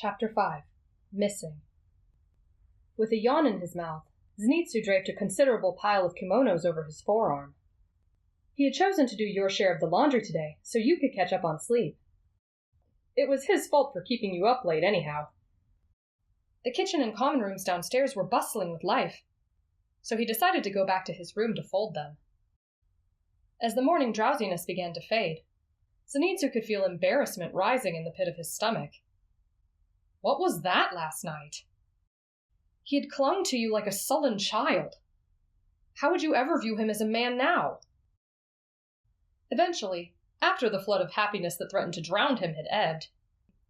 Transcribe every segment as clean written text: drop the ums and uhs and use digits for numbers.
Chapter 5. Missing. With a yawn in his mouth, Zenitsu draped a considerable pile of kimonos over his forearm. He had chosen to do your share of the laundry today, so you could catch up on sleep. It was his fault for keeping you up late anyhow. The kitchen and common rooms downstairs were bustling with life, so he decided to go back to his room to fold them. As the morning drowsiness began to fade, Zenitsu could feel embarrassment rising in the pit of his stomach. What was that last night? He had clung to you like a sullen child. How would you ever view him as a man now? Eventually, after the flood of happiness that threatened to drown him had ebbed,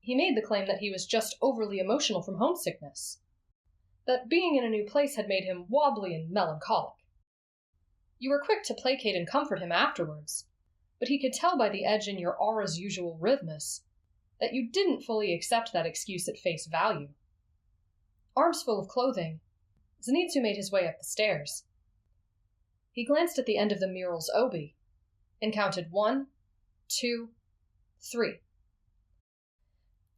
he made the claim that he was just overly emotional from homesickness, that being in a new place had made him wobbly and melancholic. You were quick to placate and comfort him afterwards, but he could tell by the edge in your aura's usual rhythmus that you didn't fully accept that excuse at face value. Arms full of clothing, Zenitsu made his way up the stairs. He glanced at the end of the mural's obi and counted 1, 2, 3.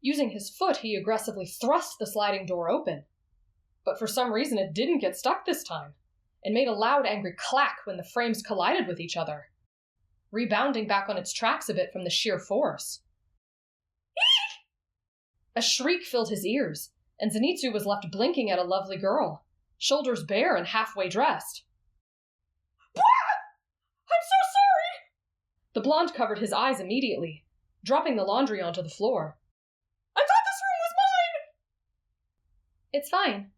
Using his foot, he aggressively thrust the sliding door open, but for some reason it didn't get stuck this time, and made a loud, angry clack when the frames collided with each other, rebounding back on its tracks a bit from the sheer force. A shriek filled his ears, and Zenitsu was left blinking at a lovely girl, shoulders bare and halfway dressed. I'm so sorry! The blonde covered his eyes immediately, dropping the laundry onto the floor. I thought this room was mine! It's fine.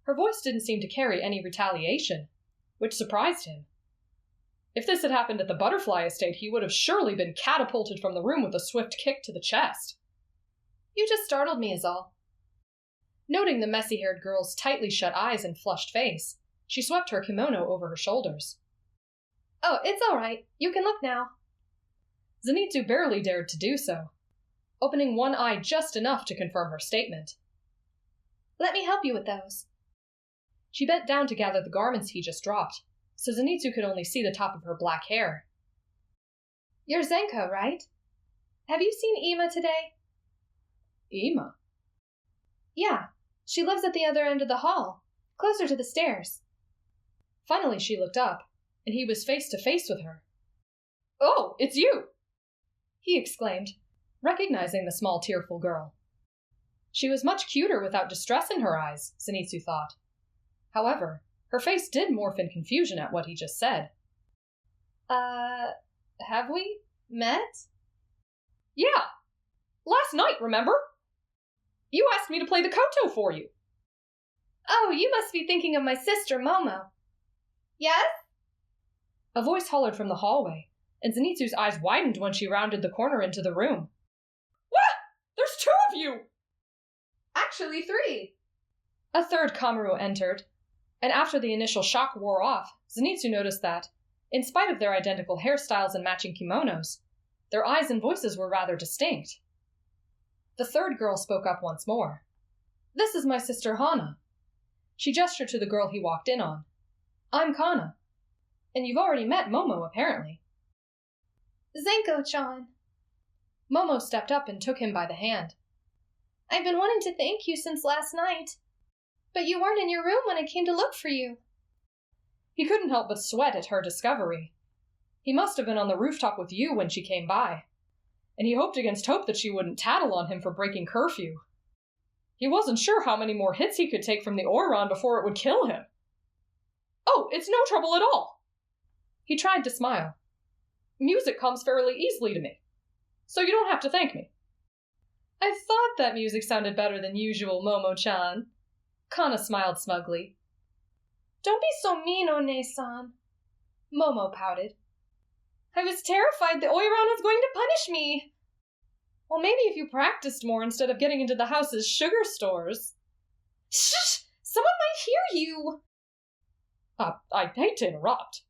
Her voice didn't seem to carry any retaliation, which surprised him. If this had happened at the butterfly estate, he would have surely been catapulted from the room with a swift kick to the chest. You just startled me is all. Noting the messy-haired girl's tightly shut eyes and flushed face, she swept her kimono over her shoulders. Oh, it's all right. You can look now. Zenitsu barely dared to do so, opening one eye just enough to confirm her statement. Let me help you with those. She bent down to gather the garments he just dropped, so Zenitsu could only see the top of her black hair. You're Zenko, right? Have you seen Ima today? Ima? Yeah, she lives at the other end of the hall, closer to the stairs. Finally she looked up, and he was face to face with her. Oh, it's you! He exclaimed, recognizing the small, tearful girl. She was much cuter without distress in her eyes, Zenitsu thought. However, her face did morph in confusion at what he just said. Have we met? Yeah! Last night, remember? You asked me to play the koto for you. Oh, you must be thinking of my sister, Momo. Yes? A voice hollered from the hallway, and Zenitsu's eyes widened when she rounded the corner into the room. What? There's 2 of you! Actually 3. A third Kamaru entered, and after the initial shock wore off, Zenitsu noticed that, in spite of their identical hairstyles and matching kimonos, their eyes and voices were rather distinct. The third girl spoke up once more. This is my sister Hana. She gestured to the girl he walked in on. I'm Kana. And you've already met Momo, apparently. Zenko-chan. Momo stepped up and took him by the hand. I've been wanting to thank you since last night, but you weren't in your room when I came to look for you. He couldn't help but sweat at her discovery. He must have been on the rooftop with you when she came by, and he hoped against hope that she wouldn't tattle on him for breaking curfew. He wasn't sure how many more hits he could take from the Oiron before it would kill him. Oh, it's no trouble at all. He tried to smile. Music comes fairly easily to me, so you don't have to thank me. I thought that music sounded better than usual, Momo-chan. Kana smiled smugly. Don't be so mean, One-san. Momo pouted. I was terrified the Oiron was going to punish me. Well, maybe if you practiced more instead of getting into the house's sugar stores. Shh! Someone might hear you! I hate to interrupt,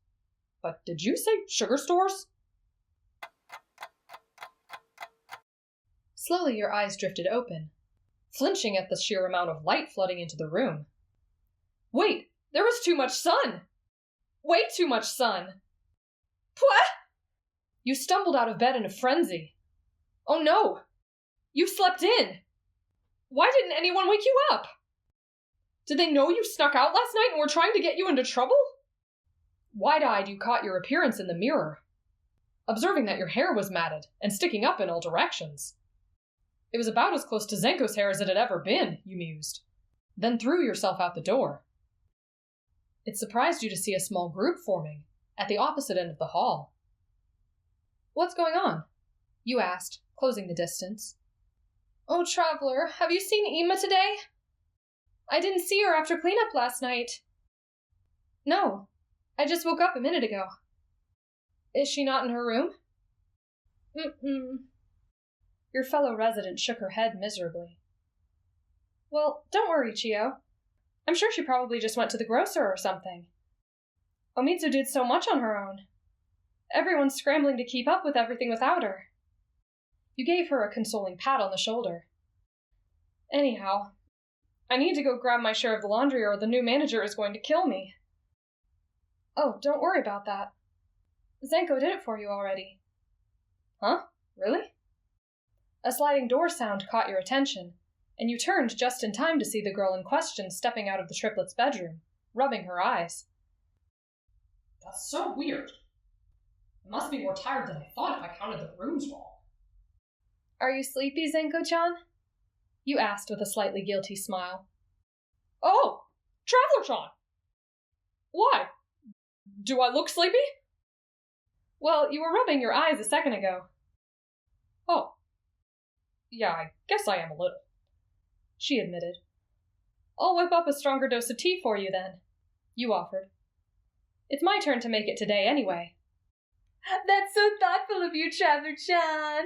but did you say sugar stores? Slowly your eyes drifted open, flinching at the sheer amount of light flooding into the room. Wait, there was too much sun! Way too much sun! What? You stumbled out of bed in a frenzy. Oh no! You slept in! Why didn't anyone wake you up? Did they know you snuck out last night and were trying to get you into trouble? Wide-eyed, you caught your appearance in the mirror, observing that your hair was matted and sticking up in all directions. It was about as close to Zenko's hair as it had ever been, you mused, then threw yourself out the door. It surprised you to see a small group forming at the opposite end of the hall. What's going on? You asked, closing the distance. Oh, Traveler, have you seen Ima today? I didn't see her after cleanup last night. No, I just woke up a minute ago. Is she not in her room? Your fellow resident shook her head miserably. Well, don't worry, Chio. I'm sure she probably just went to the grocer or something. Omitsu did so much on her own. Everyone's scrambling to keep up with everything without her. You gave her a consoling pat on the shoulder. Anyhow, I need to go grab my share of the laundry or the new manager is going to kill me. Oh, don't worry about that. Zenko did it for you already. Huh? Really? A sliding door sound caught your attention, and you turned just in time to see the girl in question stepping out of the triplets' bedroom, rubbing her eyes. That's so weird. I must be more tired than I thought if I counted the rooms wrong. Are you sleepy, Zenko-chan? You asked with a slightly guilty smile. Oh, Traveler-chan! Why? Do I look sleepy? Well, you were rubbing your eyes a second ago. Oh. Yeah, I guess I am a little, she admitted. I'll whip up a stronger dose of tea for you then, you offered. It's my turn to make it today anyway. That's so thoughtful of you, Traveler-chan.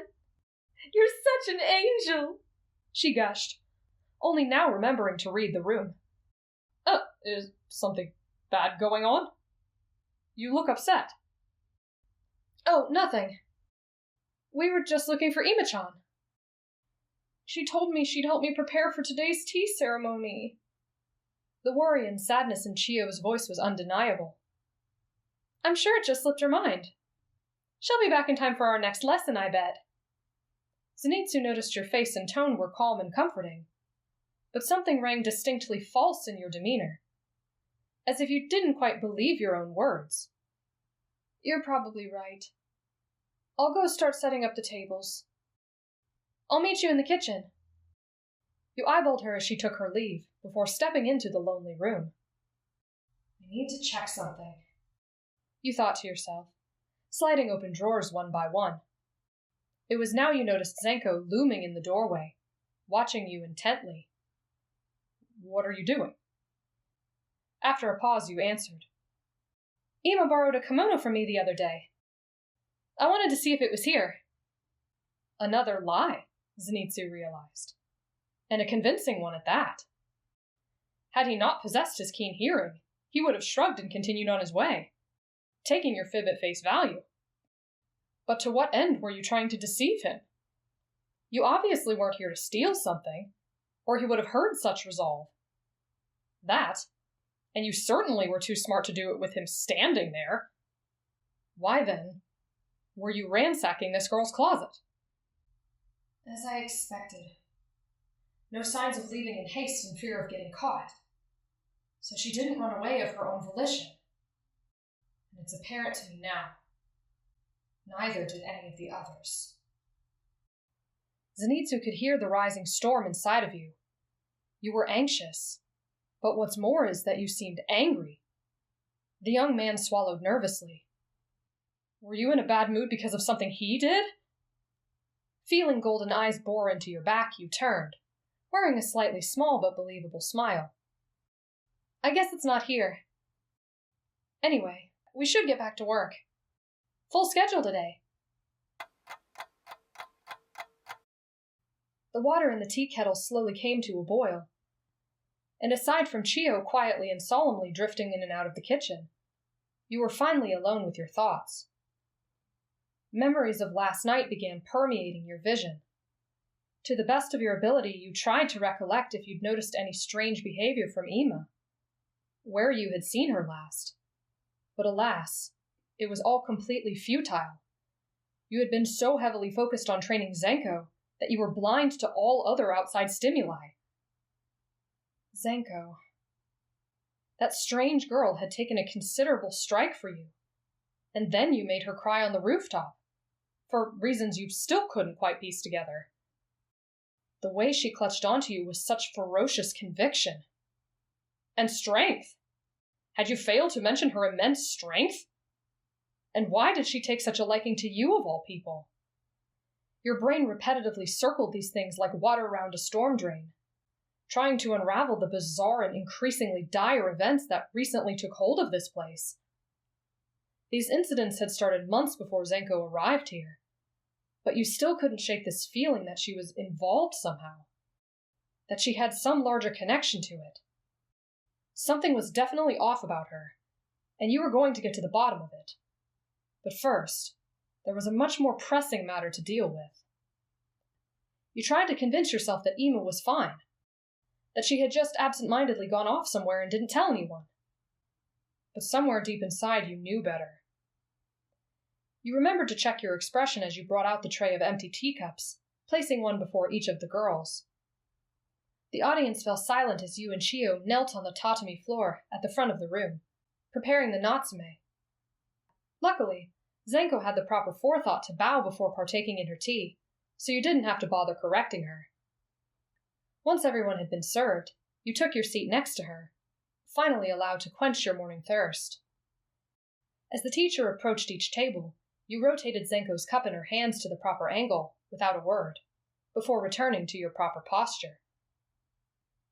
You're such an angel, she gushed, only now remembering to read the room. Is something bad going on? You look upset. Oh, nothing. We were just looking for Ima-chan. She told me she'd help me prepare for today's tea ceremony. The worry and sadness in Chio's voice was undeniable. I'm sure it just slipped her mind. She'll be back in time for our next lesson, I bet. Zenitsu noticed your face and tone were calm and comforting, but something rang distinctly false in your demeanor, as if you didn't quite believe your own words. You're probably right. I'll go start setting up the tables. I'll meet you in the kitchen. You eyeballed her as she took her leave, before stepping into the lonely room. I need to check something, you thought to yourself, sliding open drawers one by one. It was now you noticed Zenko looming in the doorway, watching you intently. What are you doing? After a pause, you answered. Ima borrowed a kimono from me the other day. I wanted to see if it was here. Another lie, Zenitsu realized, and a convincing one at that. Had he not possessed his keen hearing, he would have shrugged and continued on his way, taking your fib at face value. But to what end were you trying to deceive him? You obviously weren't here to steal something, or he would have heard such resolve. That, and you certainly were too smart to do it with him standing there. Why then were you ransacking this girl's closet? As I expected. No signs of leaving in haste in fear of getting caught. So she didn't run away of her own volition. And it's apparent to me now. Neither did any of the others. Zenitsu could hear the rising storm inside of you. You were anxious, but what's more is that you seemed angry. The young man swallowed nervously. Were you in a bad mood because of something he did? Feeling golden eyes bore into your back, you turned, wearing a slightly small but believable smile. I guess it's not here. Anyway, we should get back to work. Full schedule today. The water in the tea kettle slowly came to a boil, and aside from Chio quietly and solemnly drifting in and out of the kitchen, you were finally alone with your thoughts. Memories of last night began permeating your vision. To the best of your ability, you tried to recollect if you'd noticed any strange behavior from Ima, where you had seen her last. But alas, it was all completely futile. You had been so heavily focused on training Zenko that you were blind to all other outside stimuli, Zenko. That strange girl had taken a considerable strike for you, and then you made her cry on the rooftop, for reasons you still couldn't quite piece together. The way she clutched onto you was such ferocious conviction. And strength. Had you failed to mention her immense strength? And why did she take such a liking to you of all people? Your brain repetitively circled these things like water around a storm drain, trying to unravel the bizarre and increasingly dire events that recently took hold of this place. These incidents had started months before Zenko arrived here, but you still couldn't shake this feeling that she was involved somehow, that she had some larger connection to it. Something was definitely off about her, and you were going to get to the bottom of it. But first, there was a much more pressing matter to deal with. You tried to convince yourself that Ima was fine, that she had just absent-mindedly gone off somewhere and didn't tell anyone. But somewhere deep inside you knew better. You remembered to check your expression as you brought out the tray of empty teacups, placing one before each of the girls. The audience fell silent as you and Chio knelt on the tatami floor at the front of the room, preparing the natsume. Luckily, Zenko had the proper forethought to bow before partaking in her tea, so you didn't have to bother correcting her. Once everyone had been served, you took your seat next to her, finally allowed to quench your morning thirst. As the teacher approached each table, you rotated Zenko's cup in her hands to the proper angle, without a word, before returning to your proper posture.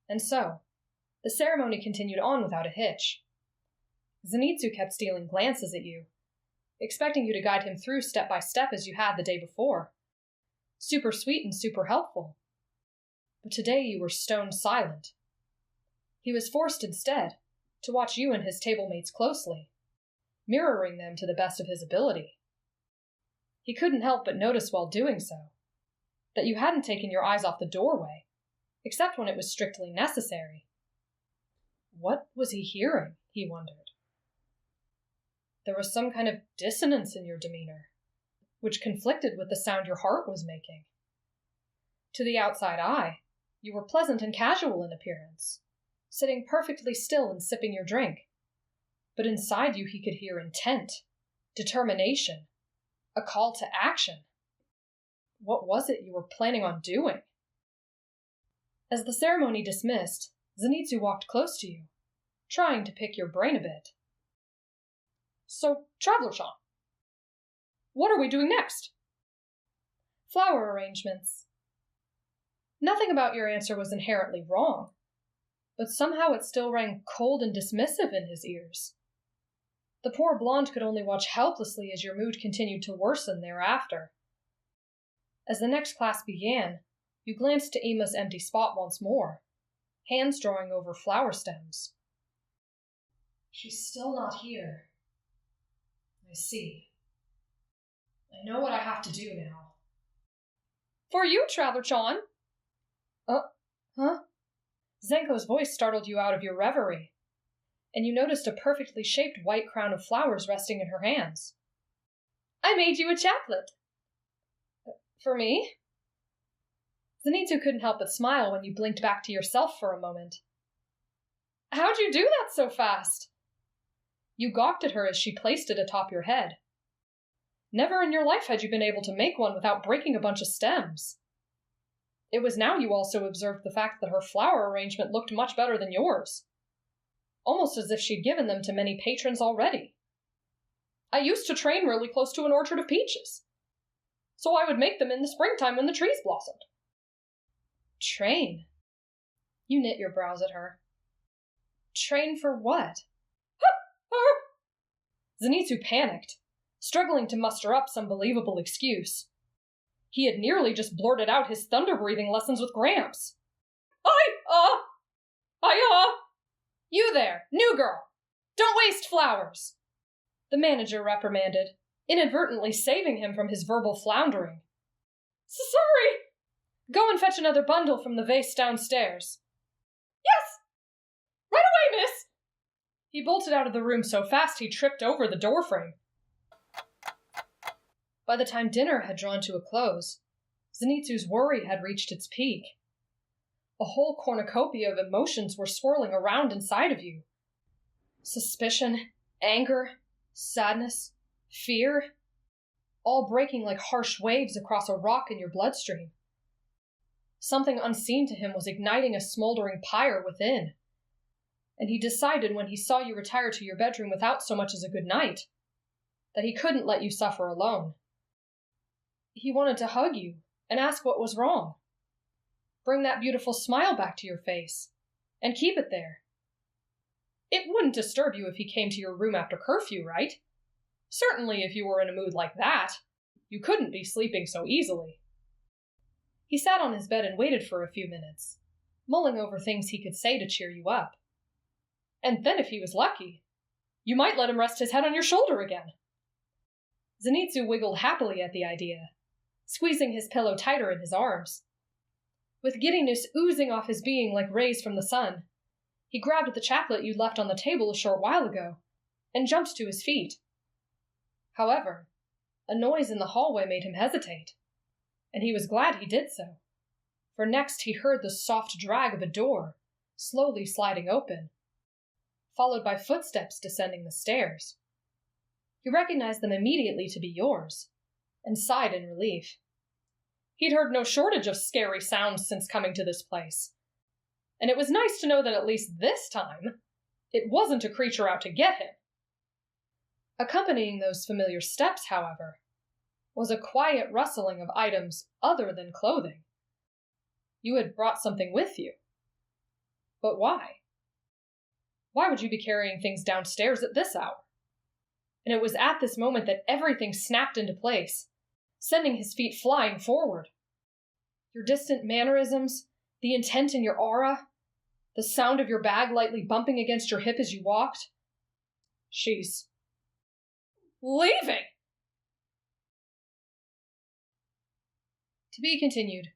And so, the ceremony continued on without a hitch. Zenitsu kept stealing glances at you, expecting you to guide him through step by step as you had the day before. Super sweet and super helpful. But today you were stone silent. He was forced instead to watch you and his table mates closely, mirroring them to the best of his ability. He couldn't help but notice while doing so that you hadn't taken your eyes off the doorway, except when it was strictly necessary. What was he hearing, he wondered. There was some kind of dissonance in your demeanor, which conflicted with the sound your heart was making. To the outside eye, you were pleasant and casual in appearance, sitting perfectly still and sipping your drink. But inside you he could hear intent, determination, a call to action. What was it you were planning on doing? As the ceremony dismissed, Zenitsu walked close to you, trying to pick your brain a bit. So, Traveler-chan, what are we doing next? Flower arrangements. Nothing about your answer was inherently wrong, but somehow it still rang cold and dismissive in his ears. The poor blonde could only watch helplessly as your mood continued to worsen thereafter. As the next class began, you glanced to Ima's empty spot once more, hands drawing over flower stems. She's still not here. I see. I know what I have to do now. For you, Traveler-chan! Huh? Zenko's voice startled you out of your reverie, and you noticed a perfectly shaped white crown of flowers resting in her hands. I made you a chaplet. For me? Zenitsu couldn't help but smile when you blinked back to yourself for a moment. How'd you do that so fast? You gawked at her as she placed it atop your head. Never in your life had you been able to make one without breaking a bunch of stems. It was now you also observed the fact that her flower arrangement looked much better than yours, almost as if she'd given them to many patrons already. I used to train really close to an orchard of peaches, so I would make them in the springtime when the trees blossomed. Train? You knit your brows at her. Train for what? Zenitsu panicked, struggling to muster up some believable excuse. He had nearly just blurted out his thunder-breathing lessons with Gramps. You there, new girl! Don't waste flowers! The manager reprimanded, inadvertently saving him from his verbal floundering. Sorry! Go and fetch another bundle from the vase downstairs. Yes! Right away, miss! He bolted out of the room so fast he tripped over the doorframe. By the time dinner had drawn to a close, Zenitsu's worry had reached its peak. A whole cornucopia of emotions were swirling around inside of you. Suspicion, anger, sadness, fear, all breaking like harsh waves across a rock in your bloodstream. Something unseen to him was igniting a smoldering pyre within. And he decided when he saw you retire to your bedroom without so much as a good night, that he couldn't let you suffer alone. He wanted to hug you and ask what was wrong. Bring that beautiful smile back to your face, and keep it there. It wouldn't disturb you if he came to your room after curfew, right? Certainly if you were in a mood like that, you couldn't be sleeping so easily. He sat on his bed and waited for a few minutes, mulling over things he could say to cheer you up. And then if he was lucky, you might let him rest his head on your shoulder again. Zenitsu wiggled happily at the idea, squeezing his pillow tighter in his arms. With giddiness oozing off his being like rays from the sun, he grabbed the chaplet you'd left on the table a short while ago and jumped to his feet. However, a noise in the hallway made him hesitate, and he was glad he did so, for next he heard the soft drag of a door slowly sliding open, followed by footsteps descending the stairs. He recognized them immediately to be yours, and sighed in relief. He'd heard no shortage of scary sounds since coming to this place, and it was nice to know that at least this time, it wasn't a creature out to get him. Accompanying those familiar steps, however, was a quiet rustling of items other than clothing. You had brought something with you. But why? Why would you be carrying things downstairs at this hour? And it was at this moment that everything snapped into place, sending his feet flying forward. Your distant mannerisms, the intent in your aura, the sound of your bag lightly bumping against your hip as you walked. She's leaving! To be continued.